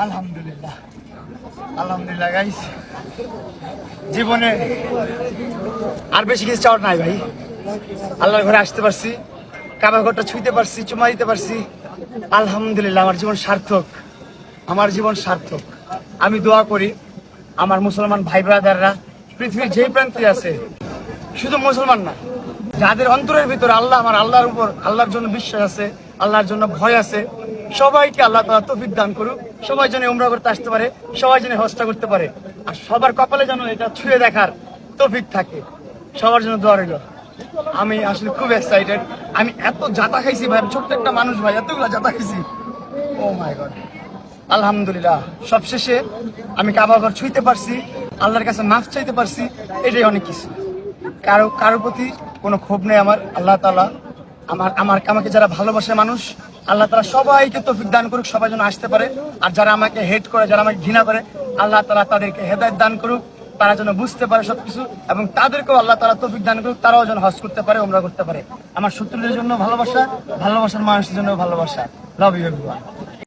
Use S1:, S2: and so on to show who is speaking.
S1: আলহামদুলিল্লাহ, আলহামদুলিল্লাহ গাইস, জীবনে আর বেশি কিছু চাওয়ার নাই ভাই। আল্লাহর ঘরে আসতে পারছি, কাবা ঘরটা ছুঁইতে পারছি, চুমা দিতে পারছি, আলহামদুলিল্লাহ। আমার জীবন সার্থক, আমার জীবন সার্থক। আমি দোয়া করি আমার মুসলমান ভাই ব্রাদাররা পৃথিবীর যেই প্রান্তে আছে, শুধু মুসলমান না, যাদের অন্তরের ভিতরে আল্লাহর উপর, আল্লাহর জন্য বিশ্বাস আছে, আল্লাহর জন্য ভয় আছে, সবাইকে আল্লাহ তাআলা তৌফিক দান করুক। সবাই যেন উমরা করতে আসতে পারে, সবাই যেন হজটা করতে পারে, আর সবার কপালে যেন এটা ছুঁয়ে দেখার তৌফিক থাকে। সবার জন্য দোয়া রইল। আমি আসলে খুব এক্সাইটেড। আমি এত জাতা খাইছি ভাই, ছোট্ট একটা মানুষ ভাই, এতগুলো জাতা খাইছি। ও মাই গড, আলহামদুলিল্লাহ। সবশেষে আমি কাবা ঘর ছুঁইতে পারছি, আল্লাহর কাছে মাফ চাইতে পারছি, এটাই অনেক কিছু। কারো প্রতি কোনো ক্ষোভ নেই আমার। আল্লাহ তাআলা আমাকে যারা ভালোবাসে মানুষ, আল্লাহ তাআলা সবাইকে তৌফিক দান করুক, সবাই যেন আসতে পারে। আর যারা আমাকে হেট করে, যারা আমাকে ঘৃণা করে, আল্লাহ তাআলা তাদেরকে হেদায়েত দান করুক, তারা যেন বুঝতে পারে সবকিছু, এবং তাদেরকেও আল্লাহ তাআলা তৌফিক দান করুক, তারাও যেন হজ করতে পারে, উমরা করতে পারে। আমার শত্রুদের জন্য ভালোবাসা, ভালোবাসার মানুষের জন্য ভালোবাসা। Love you everyone.